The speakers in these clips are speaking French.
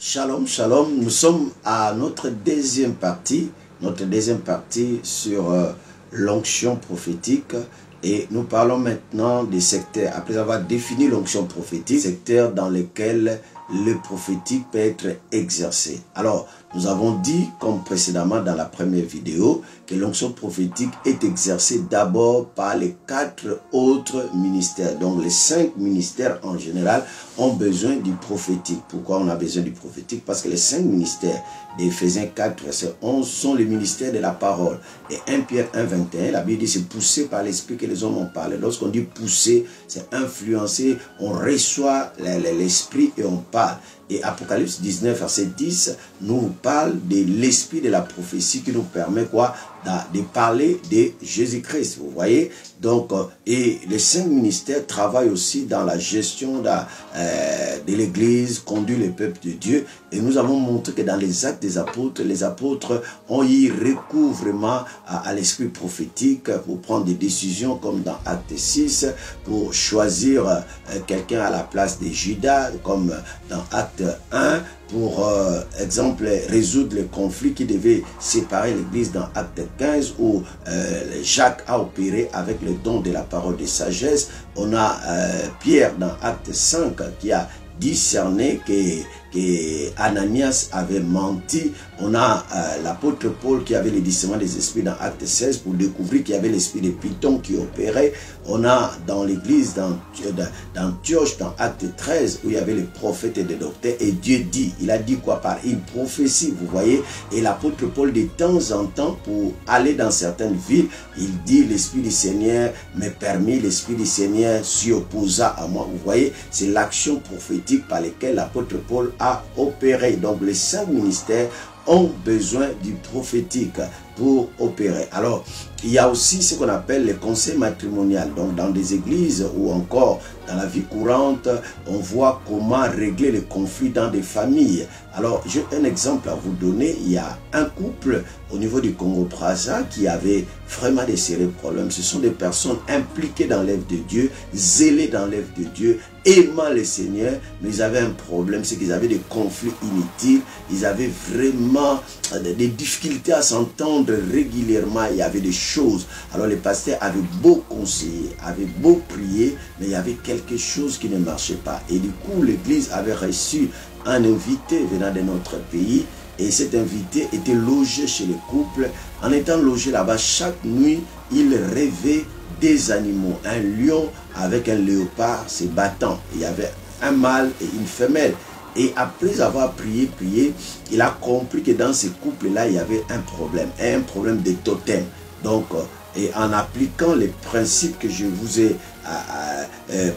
Shalom, shalom. Nous sommes à notre deuxième partie sur l'onction prophétique. Et nous parlons maintenant des secteurs, après avoir défini l'onction prophétique, secteurs dans lesquels le prophétique peut être exercé. Alors, nous avons dit, comme précédemment dans la première vidéo, que l'onction prophétique est exercée d'abord par les 4 autres ministères. Donc, les 5 ministères en général ont besoin du prophétique. Pourquoi on a besoin du prophétique? Parce que les 5 ministères d'Éphésiens 4, verset 11 sont les ministères de la parole. Et 1 Pierre 1, 21, la Bible dit c'est poussé par l'esprit que les hommes ont parlé. Lorsqu'on dit pousser, c'est influencer, on reçoit l'esprit et on parle. Et Apocalypse 19, verset 10, nous parle de l'esprit de la prophétie qui nous permet quoi? De parler de Jésus-Christ, vous voyez. Donc, et les 5 ministères travaillent aussi dans la gestion de l'Église, conduit le peuple de Dieu. Et nous avons montré que dans les actes des apôtres, les apôtres ont eu recours vraiment à l'esprit prophétique pour prendre des décisions comme dans Acte 6, pour choisir quelqu'un à la place de Judas, comme dans Acte 1, pour exemple résoudre les conflits qui devaient séparer l'Église dans Acte 15 où Jacques a opéré avec le don de la parole de sagesse. On a Pierre dans Acte 5 qui a discerné que Ananias avait menti. On a l'apôtre Paul qui avait le discernement des esprits dans Acte 16 pour découvrir qu'il y avait l'esprit de Python qui opérait. On a dans l'église d'Antioche dans Acte 13 où il y avait les prophètes et les docteurs et Dieu dit, il a dit quoi? Par une prophétie, vous voyez. Et l'apôtre Paul de temps en temps pour aller dans certaines villes, il dit l'esprit du Seigneur m'est permis, l'esprit du Seigneur s'y opposa à moi. Vous voyez, c'est l'action prophétique par laquelle l'apôtre Paul a opéré. Donc les 5 ministères ont besoin du prophétique pour opérer. Alors, il y a aussi ce qu'on appelle les conseils matrimoniaux. Donc, dans des églises ou encore dans la vie courante, on voit comment régler les conflits dans des familles. Alors, j'ai un exemple à vous donner. Il y a un couple au niveau du Congo-Brazza qui avait vraiment des sérieux problèmes. Ce sont des personnes impliquées dans l'œuvre de Dieu, zélées dans l'œuvre de Dieu, aimant le Seigneur, mais ils avaient un problème, c'est qu'ils avaient des conflits inutiles, ils avaient vraiment des difficultés à s'entendre régulièrement, il y avait des choses. Alors les pasteurs avaient beau conseiller, avaient beau prier, mais il y avait quelque chose qui ne marchait pas. Et du coup, l'église avait reçu un invité venant de notre pays, et cet invité était logé chez le couple. En étant logé là-bas, chaque nuit, il rêvait des animaux, un lion avec un léopard se battant. Il y avait un mâle et une femelle. Et après avoir prié, il a compris que dans ce couple-là, il y avait un problème de totem. Donc, et en appliquant les principes que je vous ai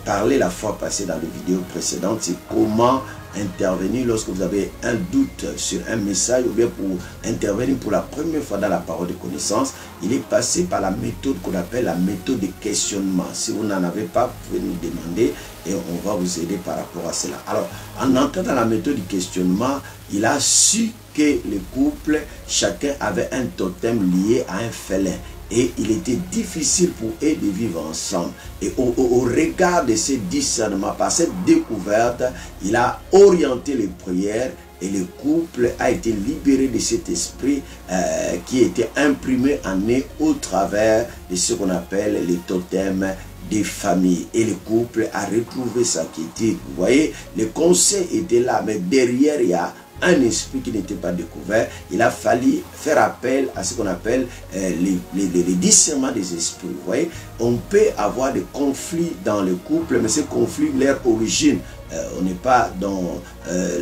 parlé la fois passée dans les vidéos précédentes, c'est comment intervenir lorsque vous avez un doute sur un message ou bien pour intervenir pour la première fois dans la parole de connaissance. Il est passé par la méthode qu'on appelle la méthode de questionnement. Si vous n'en avez pas, vous pouvez nous demander et on va vous aider par rapport à cela. Alors, en entrant dans la méthode du questionnement, il a su que le couple, chacun avait un totem lié à un félin. Et il était difficile pour eux de vivre ensemble. Et au regard de ces discernements, par cette découverte, il a orienté les prières et le couple a été libéré de cet esprit qui était imprimé en eux au travers de ce qu'on appelle les totems des familles. Et le couple a retrouvé sa quiétude. Vous voyez, le conseil était là, mais derrière, il y a un esprit qui n'était pas découvert. Il a fallu faire appel à ce qu'on appelle les discernements des esprits. Vous voyez, on peut avoir des conflits dans le couple, mais ces conflits, leur origine, on n'est pas dans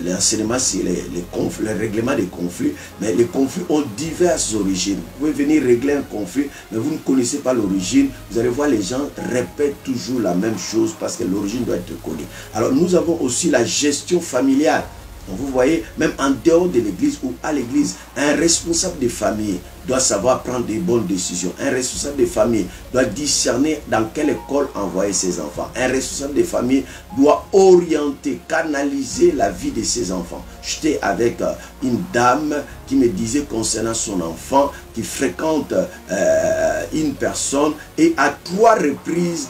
l'enseignement, c'est le règlement des conflits, mais les conflits ont diverses origines. Vous pouvez venir régler un conflit, mais vous ne connaissez pas l'origine. Vous allez voir, les gens répètent toujours la même chose parce que l'origine doit être connue. Alors, nous avons aussi la gestion familiale. Donc vous voyez, même en dehors de l'église ou à l'église, un responsable de famille doit savoir prendre des bonnes décisions. Un responsable de famille doit discerner dans quelle école envoyer ses enfants. Un responsable de famille doit orienter, canaliser la vie de ses enfants. J'étais avec une dame qui me disait concernant son enfant qui fréquente une personne et à 3 reprises,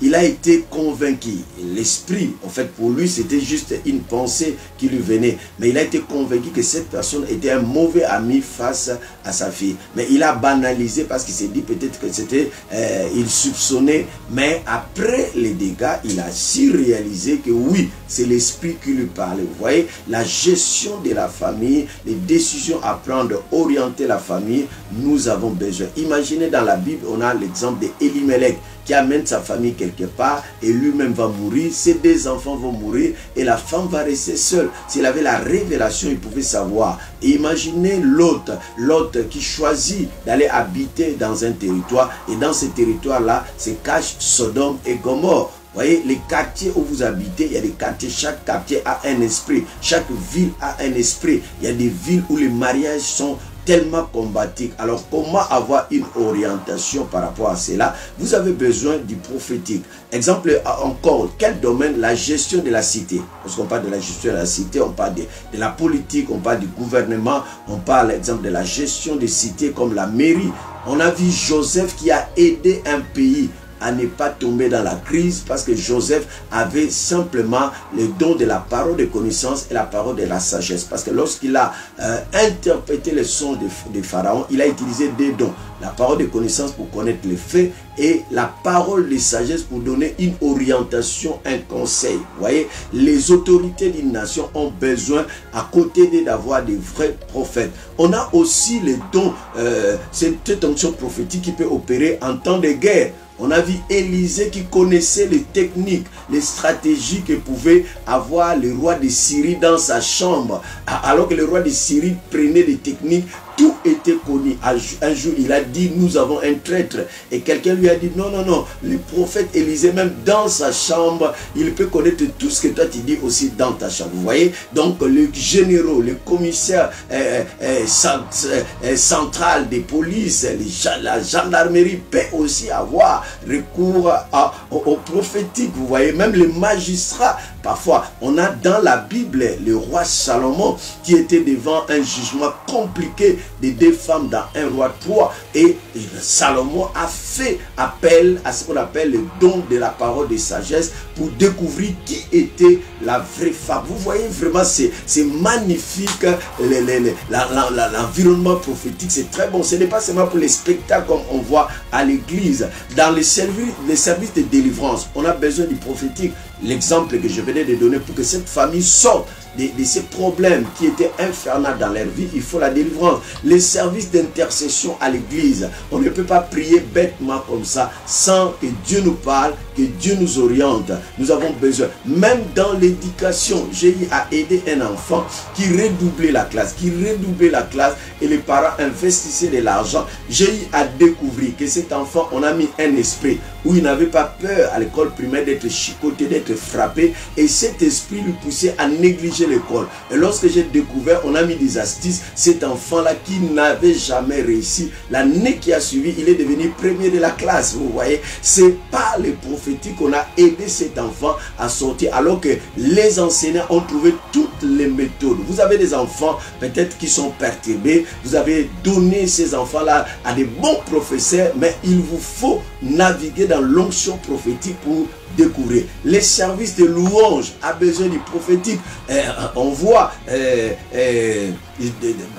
il a été convaincu. L'esprit, en fait, pour lui, c'était juste une pensée qui lui venait. Mais il a été convaincu que cette personne était un mauvais ami face à sa fille. Mais il a banalisé parce qu'il s'est dit peut-être que c'était, il soupçonnait. Mais après les dégâts, il a su réaliser que oui, c'est l'esprit qui lui parlait. Vous voyez, la gestion de la famille, les décisions à prendre, orienter la famille, nous avons besoin. Imaginez dans la Bible, on a l'exemple d'Elimelech qui amène sa famille quelque part et lui-même va mourir, ses deux enfants vont mourir et la femme va rester seule. S'il avait la révélation, il pouvait savoir. Et imaginez Lot qui choisit d'aller habiter dans un territoire et dans ce territoire-là se cache Sodome et Gomorrhe. Vous voyez, les quartiers où vous habitez, il y a des quartiers, chaque quartier a un esprit, chaque ville a un esprit. Il y a des villes où les mariages sont tellement combatifs. Alors, comment avoir une orientation par rapport à cela? Vous avez besoin du prophétique. Exemple encore, quel domaine? La gestion de la cité. Lorsqu'on parle de la gestion de la cité, on parle de la politique, on parle du gouvernement, on parle, exemple, de la gestion des cités comme la mairie. On a vu Joseph qui a aidé un pays à ne pas tomber dans la crise parce que Joseph avait simplement le don de la parole de connaissance et la parole de la sagesse. Parce que lorsqu'il a interprété les sons de Pharaon, il a utilisé deux dons. La parole de connaissance pour connaître les faits et la parole de sagesse pour donner une orientation, un conseil. Vous voyez, les autorités d'une nation ont besoin, à côté d'avoir des vrais prophètes. On a aussi les dons, cette onction prophétique qui peut opérer en temps de guerre. On a vu Élisée qui connaissait les techniques, les stratégies que pouvait avoir le roi de Syrie dans sa chambre. Alors que le roi de Syrie prenait des techniques, tout était connu. Un jour, il a dit, nous avons un traître. Et quelqu'un lui a dit, non, non, non. Le prophète Élisée, même dans sa chambre, il peut connaître tout ce que toi tu dis aussi dans ta chambre. Vous voyez? Donc, les généraux, les commissaires central des polices, la gendarmerie peut aussi avoir recours au prophétique. Vous voyez? Même les magistrats, parfois, on a dans la Bible le roi Salomon qui était devant un jugement compliqué des deux femmes dans 1 roi 3 et Salomon a fait appel à ce qu'on appelle le don de la parole de sagesse pour découvrir qui était la vraie femme. Vous voyez vraiment, c'est magnifique, l'environnement prophétique, c'est très bon. Ce n'est pas seulement pour les spectacles comme on voit à l'église. Dans les services de délivrance, on a besoin du prophétique. L'exemple que je venais de donner pour que cette famille sorte de ces problèmes qui étaient infernaux dans leur vie, il faut la délivrance. Les services d'intercession à l'église, on ne peut pas prier bêtement comme ça sans que Dieu nous parle, que Dieu nous oriente. Nous avons besoin, même dans l'éducation, j'ai eu à aider un enfant qui redoublait la classe, et les parents investissaient de l'argent. J'ai eu à découvrir que cet enfant, on a mis un esprit où il n'avait pas peur à l'école primaire d'être chicoté, d'être frappé, et cet esprit lui poussait à négliger l'école. Et lorsque j'ai découvert, on a mis des astuces, cet enfant-là qui n'avait jamais réussi, l'année qui a suivi, il est devenu premier de la classe. Vous voyez, c'est par les prophétiques qu'on a aidé cet enfant à sortir, alors que les enseignants ont trouvé toutes les méthodes. Vous avez des enfants peut-être qui sont perturbés, vous avez donné ces enfants-là à des bons professeurs, mais il vous faut naviguer dans l'onction prophétique pour découvrir. Les services de louange a besoin du prophétique. On voit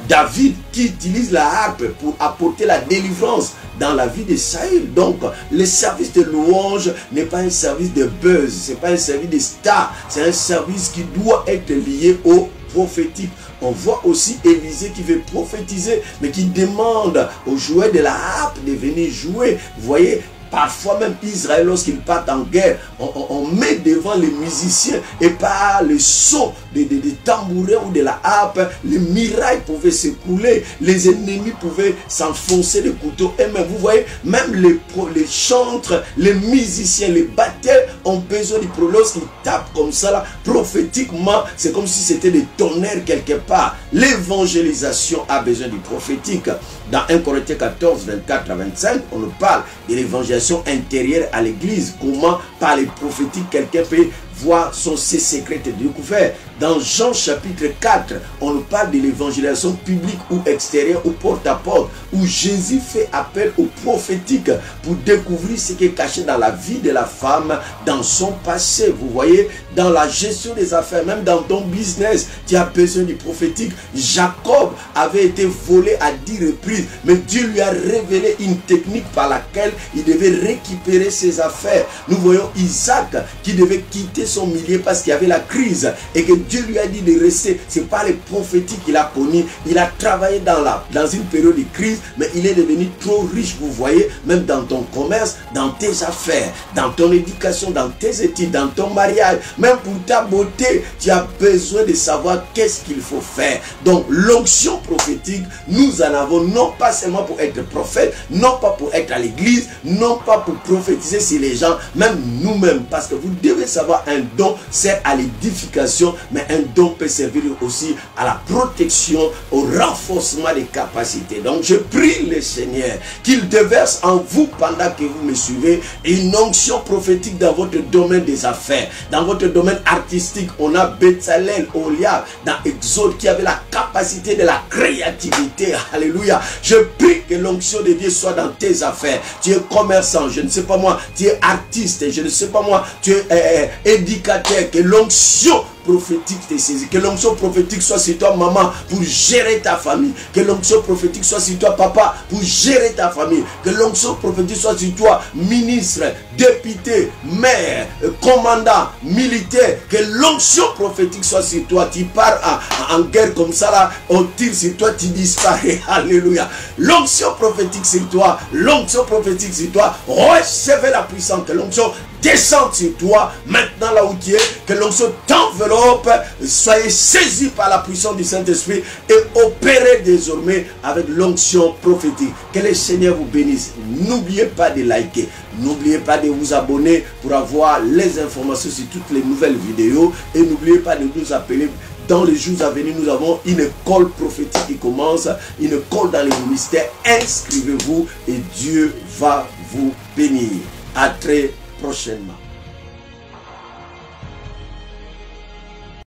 David qui utilise la harpe pour apporter la délivrance dans la vie de Saül. Donc, le service de louange n'est pas un service de buzz, c'est pas un service de star, c'est un service qui doit être lié au prophétique. On voit aussi Élisée qui veut prophétiser, mais qui demande aux joueurs de la harpe de venir jouer. Vous voyez, parfois même Israël, lorsqu'ils partent en guerre, on met devant les musiciens et par le son des tambourins ou de la harpe, les murailles pouvaient s'écrouler, les ennemis pouvaient s'enfoncer les couteaux. Et même, vous voyez, même les chantres, les musiciens, les batteurs ont besoin du prophétique. Lorsqu'ils tapent comme ça, là, prophétiquement, c'est comme si c'était des tonnerres quelque part. L'évangélisation a besoin du prophétique. Dans 1 Corinthiens 14, 24 à 25, on nous parle de l'évangélisation intérieure à l'église. Comment, par les prophétiques, quelqu'un peut voir son secret découvert. Dans Jean chapitre 4, on nous parle de l'évangélisation publique ou extérieure ou porte-à-porte, où Jésus fait appel au prophétique pour découvrir ce qui est caché dans la vie de la femme, dans son passé. Vous voyez, dans la gestion des affaires, même dans ton business, tu as besoin du prophétique. Jacob avait été volé à 10 reprises, mais Dieu lui a révélé une technique par laquelle il devait récupérer ses affaires. Nous voyons Isaac qui devait quitter son milieu parce qu'il y avait la crise et que Dieu lui a dit de rester. C'est pas les prophétiques qu'il a connus. Il a travaillé dans une période de crise, mais il est devenu trop riche. Vous voyez, même dans ton commerce, dans tes affaires, dans ton éducation, dans tes études, dans ton mariage, même pour ta beauté, tu as besoin de savoir qu'est-ce qu'il faut faire. Donc l'onction prophétique, nous en avons non pas seulement pour être prophète, non pas pour être à l'église, non pas pour prophétiser sur les gens, même nous-mêmes, parce que vous devez savoir, un don sert à l'édification, mais un don peut servir aussi à la protection, au renforcement des capacités. Donc je prie le Seigneur qu'il déverse en vous, pendant que vous me suivez, une onction prophétique dans votre domaine des affaires, dans votre domaine artistique. On a Bezalel, Oliab, dans Exode, qui avait la capacité de la créativité. Alléluia. Je prie que l'onction de Dieu soit dans tes affaires. Tu es commerçant, je ne sais pas moi, tu es artiste, je ne sais pas moi, tu es éducateur, que l'onction prophétique te saisit. Que l'onction prophétique soit sur toi, maman, pour gérer ta famille. Que l'onction prophétique soit sur toi, papa, pour gérer ta famille. Que l'onction prophétique soit sur toi, ministre, député, maire, commandant, militaire. Que l'onction prophétique soit sur toi. Tu pars en guerre comme ça, là, on tire sur toi, tu disparais. Alléluia. L'onction prophétique sur toi, l'onction prophétique sur toi. Recevez la puissance. Que l'onction descende sur toi, maintenant là où tu es, que l'onction t'enveloppe, soyez saisis par la puissance du Saint-Esprit et opérez désormais avec l'onction prophétique. Que le Seigneur vous bénisse. N'oubliez pas de liker, n'oubliez pas de vous abonner pour avoir les informations sur toutes les nouvelles vidéos et n'oubliez pas de nous appeler. Dans les jours à venir, nous avons une école prophétique qui commence, une école dans les ministères. Inscrivez-vous et Dieu va vous bénir. À très prochainement.